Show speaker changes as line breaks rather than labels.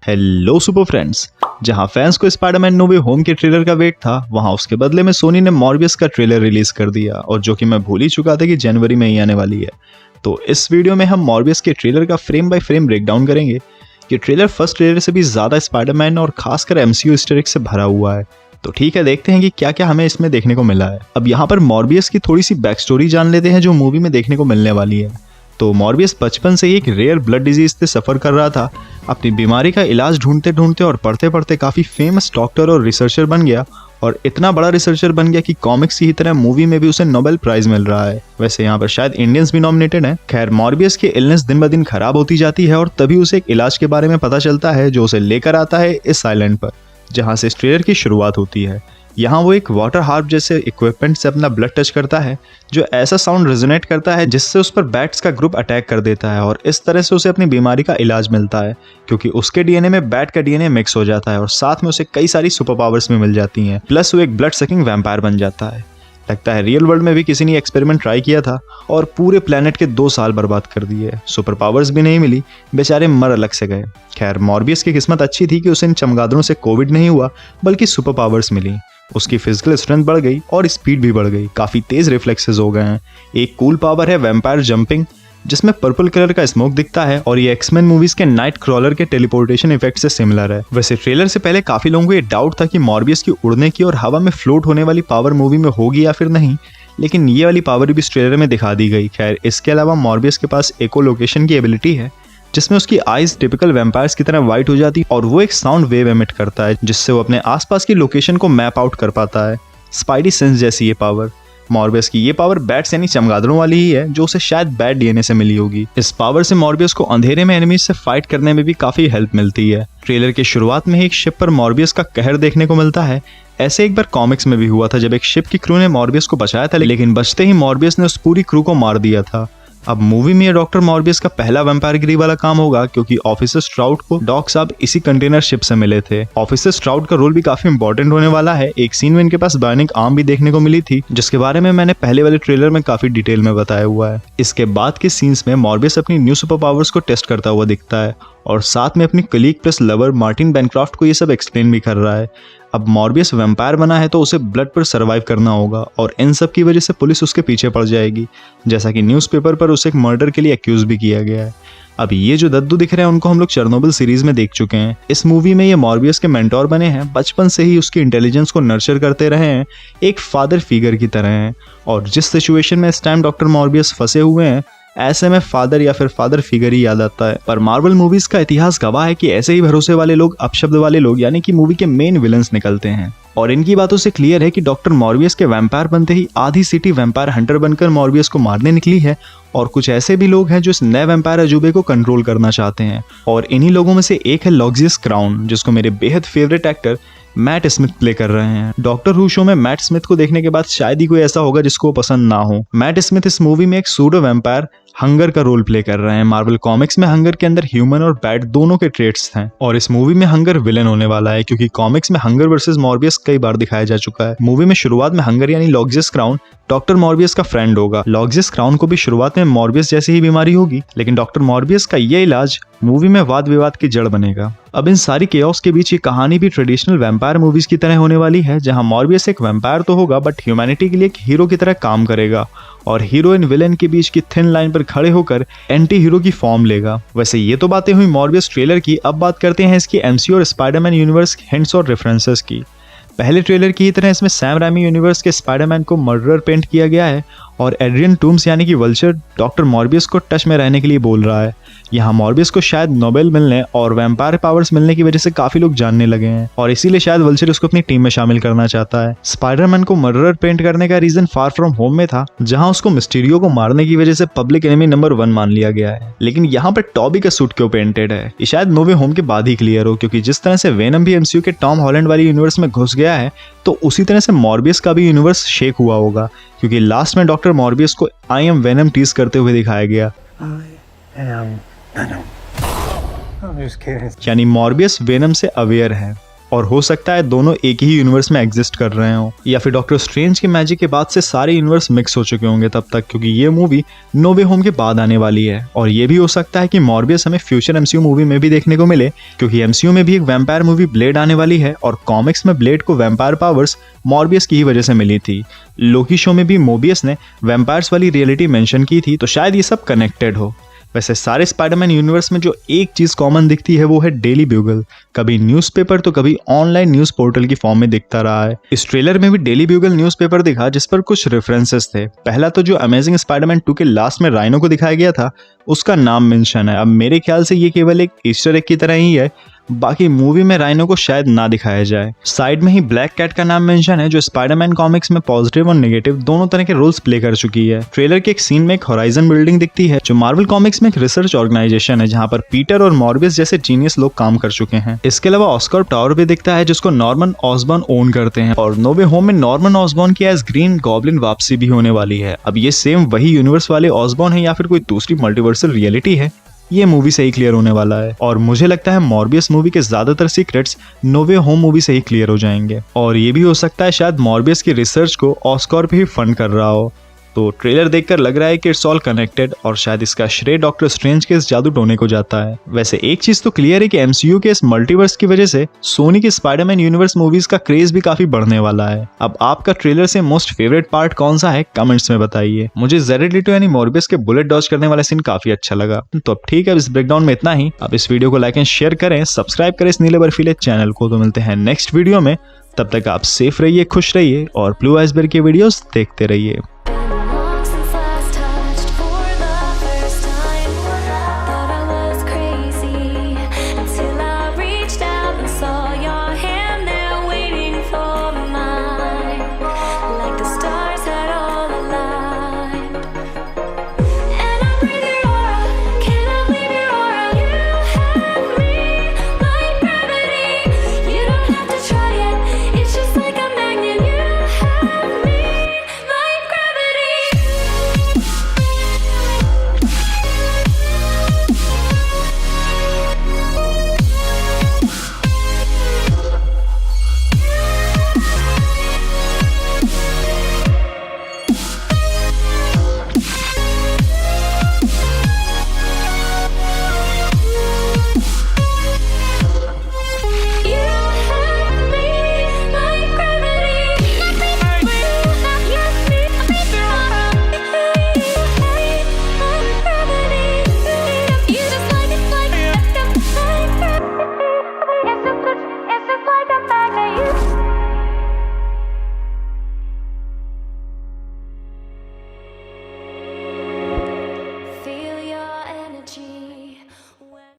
Hello super friends. जहां fans को Spiderman no वे home के ट्रेलर का वेट था, वहां उसके बदले में सोनी ने मॉर्बियस का ट्रेलर रिलीज कर दिया, और जो कि मैं भूल ही चुका था कि जनवरी में ही आने वाली है। तो इस वीडियो में हम मॉर्बियस के ट्रेलर का फ्रेम बाय फ्रेम ब्रेकडाउन करेंगे। ये ट्रेलर फर्स्ट ट्रेलर से भी ज्यादा स्पाइडरमैन और खासकर एमसीयू ईस्टर एग से भरा हुआ है। तो ठीक है, देखते हैं कि क्या क्या हमें इसमें देखने को मिला है। अब यहाँ पर मॉर्बियस की थोड़ी सी बैक स्टोरी जान लेते हैं जो मूवी में देखने को मिलने वाली है। तो मॉर्बियस बचपन से ही एक रेयर ब्लड डिजीज से सफर कर रहा था। अपनी बीमारी का इलाज ढूंढते ढूंढते और पढ़ते पढ़ते काफी फेमस डॉक्टर और रिसर्चर बन गया, और इतना बड़ा रिसर्चर बन गया कि कॉमिक्स की ही तरह मूवी में भी उसे नोबेल प्राइज मिल रहा है। वैसे यहाँ पर शायद इंडियंस भी नॉमिनेटेड हैं। खैर, मॉर्बियस की इलनेस दिन ब दिन खराब होती जाती है, और तभी उसे एक इलाज के बारे में पता चलता है जो उसे लेकर आता है इस आइलैंड पर, जहाँ से इस ट्रेलर की शुरुआत होती है। यहाँ वो एक वाटर हार्प जैसे इक्विपमेंट से अपना ब्लड टच करता है, जो ऐसा साउंड रेजोनेट करता है जिससे उस पर बैट्स का ग्रुप अटैक कर देता है, और इस तरह से उसे अपनी बीमारी का इलाज मिलता है, क्योंकि उसके डीएनए में बैट का डीएनए मिक्स हो जाता है, और साथ में उसे कई सारी सुपर पावर्स भी मिल जाती हैं। प्लस वो एक ब्लड सकिंग वैम्पायर बन जाता है। लगता है रियल वर्ल्ड में भी किसी ने एक्सपेरिमेंट ट्राई किया था और पूरे प्लेनेट के 2 साल बर्बाद कर दिए। सुपर पावर्स भी नहीं मिली, बेचारे मर अलग से गए। खैर, मॉर्बियस की किस्मत अच्छी थी कि उसे इन चमगादड़ों से कोविड नहीं हुआ, बल्कि सुपर पावर्स मिली। उसकी फिजिकल स्ट्रेंथ बढ़ गई और स्पीड भी बढ़ गई, काफी तेज रिफ्लेक्सेस हो गए हैं। एक कूल पावर है वैम्पायर जंपिंग, जिसमें पर्पल कलर का स्मोक दिखता है, और ये एक्समैन मूवीज के नाइट क्रॉलर के टेलीपोर्टेशन इफेक्ट से सिमिलर है। वैसे ट्रेलर से पहले काफी लोगों को ये डाउट था कि मॉर्बियस की उड़ने की और हवा में फ्लोट होने वाली पावर मूवी में होगी या फिर नहीं, लेकिन ये वाली पावर भी इस ट्रेलर में दिखा दी गई। खैर, इसके अलावा मॉर्बियस के पास एकोलोकेशन की एबिलिटी है, जिसमें उसकी आईज टिपिकल वैम्पायर्स की तरह वाइट हो जाती, और वो एक साउंड वेव एमिट करता है जिससे वो अपने आसपास की लोकेशन को मैप आउट कर पाता है। स्पाइडी सेंस जैसी ये पावर। मॉर्बियस की ये पावर बैट्स यानी चमगादड़ों वाली ही है, जो उसे शायद बैट डीएनए से मिली होगी। इस पावर से मॉर्बियस को अंधेरे में एनिमीज से फाइट करने में भी काफी हेल्प मिलती है। ट्रेलर के शुरुआत में ही एक शिप पर मॉर्बियस का कहर देखने को मिलता है। ऐसे एक बार कॉमिक्स में भी हुआ था, जब एक शिप की क्रू ने मॉर्बियस को बचाया था, लेकिन बचते ही मॉर्बियस ने उस पूरी क्रू को मार दिया था। अब मूवी में ये डॉक्टर मॉर्बियस का पहला वैम्पायरगिरी वाला काम होगा, क्योंकि ऑफिसर स्ट्राउट को डॉक साहब इसी कंटेनर शिप से मिले थे। ऑफिसर स्ट्राउट का रोल भी काफी इंपॉर्टेंट होने वाला है। एक सीन में इनके पास बायोनिक आर्म भी देखने को मिली थी, जिसके बारे में मैंने पहले वाले ट्रेलर में काफी डिटेल में बताया हुआ है। इसके बाद के सीन्स में मॉर्बियस अपनी न्यू सुपर पावर्स को टेस्ट करता हुआ दिखता है, और साथ में अपनी colleague plus lover Martin Bancroft को ये सब एक्सप्लेन भी कर रहा है। अब मॉर्बियस वैम्पायर बना है तो उसे ब्लड पर सर्वाइव करना होगा, और इन सब की वजह से पुलिस उसके पीछे पड़ जाएगी, जैसा कि न्यूज़पेपर पर उसे एक मर्डर के लिए एक्यूज भी किया गया है। अब ये जो दद्दू दिख रहे हैं, उनको हम लोग चेरनोबिल सीरीज में देख चुके हैं। इस मूवी में ये मॉर्बियस के मेंटोर बने हैं, बचपन से ही उसकी इंटेलिजेंस को नर्चर करते रहे हैं, एक फादर फिगर की तरह हैं, और जिस सिचुएशन में इस टाइम डॉक्टर मॉर्बियस फंसे हुए हैं, ऐसे में फादर या फिर फादर फिगर ही याद आता है। पर मार्वल मूवीज का इतिहास गवाह है कि ऐसे ही भरोसे वाले लोग अपशब्द वाले लोग यानी कि मूवी के मेन विलन्स निकलते हैं, और इनकी बातों से क्लियर है कि डॉक्टर मॉर्बियस के वैम्पायर बनते ही आधी सिटी वैम्पायर हंटर बनकर मॉर्बियस को मारने निकली है, और कुछ ऐसे भी लोग हैं जो इस नए वैम्पायर अजूबे को कंट्रोल करना चाहते हैं, और इन्हीं लोगों में से एक है लॉक्सियस क्राउन, जिसको मेरे बेहद favourite actor Matt Smith play कर रहे हैं। डॉक्टर हू शो में मैट स्मिथ को देखने के बाद शायद ही कोई ऐसा होगा जिसको पसंद ना हो। मैट स्मिथ इस मूवी में एक सूडो वैम्पायर हंगर का रोल प्ले कर रहे हैं। मार्वल कॉमिक्स में हंगर के अंदर ह्यूमन और बैट दोनों के ट्रेट्स हैं, और इस मूवी में हंगर विलेन होने वाला है, क्योंकि कॉमिक्स में हंगर वर्सेस मॉर्बियस कई बार दिखाया जा चुका है। मूवी में शुरुआत में हंगर यानी लॉक्सियस क्राउन डॉक्टर मॉर्बियस का फ्रेंड होगा। लॉक्सियस क्राउन को भी शुरुआत में मॉर्बियस जैसी ही बीमारी होगी, लेकिन डॉक्टर मॉर्बियस का ये इलाज मूवी में वाद विवाद की जड़ बनेगा। अब इन सारी केओस के बीच ये कहानी भी ट्रेडिशनल वैम्पायर मूवीज की तरह होने वाली है, जहां मॉर्बियस एक वैम्पायर तो होगा, बट ह्यूमैनिटी के लिए एक हीरो की तरह काम करेगा, और हीरो एंड विलेन के बीच की थिन लाइन पर खड़े होकर एंटी हीरो की फॉर्म लेगा। वैसे ये तो बातें हुई मॉर्बियस ट्रेलर की। अब बात करते हैं इसकी एमसीयू और स्पाइडरमैन यूनिवर्स हिंट्स और रेफरेंसेस की। पहले ट्रेलर की तरह इसमें सैम राइमी यूनिवर्स के स्पाइडरमैन को मर्डरर पेंट किया गया है, और एड्रियन टूम्स यानी कि वल्चर डॉक्टर मॉर्बियस को टच में रहने के लिए बोल रहा है। यहाँ मॉर्बियस को शायद नोबेल मिलने और वैम्पायर पावर्स मिलने की वजह से काफी लोग जानने लगे हैं, और इसीलिए शायद वल्चर उसको अपनी टीम में शामिल करना चाहता है। स्पाइडरमैन को मर्डरर पेंट करने का रीजन फार फ्रॉम होम में था, जहां उसको मिस्टीरियो को मारने की वजह से पब्लिक एनिमी नंबर 1 मान लिया गया है। लेकिन यहाँ पर टॉबी का सूट क्यों पेंटेड है, ये शायद नो वे होम के बाद ही क्लियर हो, क्योंकि जिस तरह से वेनम भी एमसीयू के टॉम हॉलैंड वाली यूनिवर्स में घुस गया है, तो उसी तरह से मॉर्बियस का भी यूनिवर्स शेक हुआ होगा, क्योंकि लास्ट में डॉक्टर मॉर्बियस को आई एम वेनम टीज करते हुए दिखाया गया। यानी मॉर्बियस वेनम से अवेयर है। और हो सकता है दोनों एक ही यूनिवर्स में एग्जिस्ट कर रहे हो, या फिर डॉक्टर स्ट्रेंज के मैजिक के बाद से सारे यूनिवर्स मिक्स हो चुके होंगे तब तक, क्योंकि ये मूवी नो वे होम के बाद आने वाली है। और ये भी हो सकता है कि मॉर्बियस हमें फ्यूचर एमसीयू मूवी में भी देखने को मिले, क्योंकि एमसीयू में भी एक वैम्पायर मूवी ब्लेड आने वाली है और कॉमिक्स में ब्लेड को वैम्पायर पावर्स मॉर्बियस की ही वजह से मिली थी। लोकी शो में भी मोबियस ने वैम्पायर्स वाली रियलिटी मेंशन की थी, तो शायद ये सब कनेक्टेड हो। वैसे सारे स्पाइडरमैन यूनिवर्स में जो एक चीज कॉमन दिखती है वो है डेली ब्यूगल, कभी न्यूज़पेपर तो कभी ऑनलाइन न्यूज़ पोर्टल की फॉर्म में दिखता रहा है। इस ट्रेलर में भी डेली ब्यूगल न्यूज़पेपर दिखा जिस पर कुछ रेफरेंसेस थे। पहला तो जो अमेजिंग स्पाइडरमैन 2 के लास्ट में राइनो को दिखाया गया था उसका नाम मेंशन है। अब मेरे ख्याल से ये केवल एक ईस्टर एग की तरह ही है, बाकी मूवी में राइनो को शायद ना दिखाया जाए। साइड में ही ब्लैक कैट का नाम मेंशन है जो स्पाइडरमैन कॉमिक्स में पॉजिटिव और नेगेटिव दोनों तरह के रोल्स प्ले कर चुकी है। ट्रेलर के एक सीन में एक होराइजन बिल्डिंग दिखती है जो मार्वल कॉमिक्स में एक रिसर्च ऑर्गेनाइजेशन है जहां पर पीटर और मॉर्बियस जैसे जीनियस लोग काम कर चुके हैं। इसके अलावा ऑस्कॉर्प टावर भी दिखता है जिसको नॉर्मन ऑसबॉर्न ओन करते हैं, और नो वे होम में नॉर्मन ऑसबॉर्न की एज ग्रीन गॉब्लिन वापसी भी होने वाली है। अब ये सेम वही यूनिवर्स वाले ऑसबॉर्न है या फिर कोई दूसरी मल्टीवर्सल रियलिटी है, ये मूवी से ही क्लियर होने वाला है। और मुझे लगता है मॉर्बियस मूवी के ज्यादातर सीक्रेट्स नो वे होम मूवी से ही क्लियर हो जाएंगे, और ये भी हो सकता है शायद मॉर्बियस की रिसर्च को ऑस्कॉर्प ही फंड कर रहा हो। तो ट्रेलर देखकर लग रहा है कि इट्स ऑल कनेक्टेड और शायद इसका श्रेय डॉक्टर स्ट्रेंज के इस जादू टोने को जाता है। वैसे एक चीज तो क्लियर है कि एमसीयू के इस मल्टीवर्स की वजह से सोनी के स्पाइडरमैन यूनिवर्स मूवीज का क्रेज भी काफी बढ़ने वाला है। अब आपका ट्रेलर से मोस्ट फेवरेट पार्ट कौन सा है कमेंट्स में बताइए। मुझे जेरेड लेटो यानी मॉर्बियस के बुलेट डॉज करने वाला सीन काफी अच्छा लगा। तो अब ठीक है, इस ब्रेकडाउन में इतना ही। अब इस वीडियो को लाइक एंड शेयर करें, सब्सक्राइब करें इस नीले बर्फीले चैनल को। तो मिलते हैं नेक्स्ट वीडियो में, तब तक आप सेफ रहिए, खुश रहिए और ब्लू आइसबर्ग के वीडियोस देखते रहिए।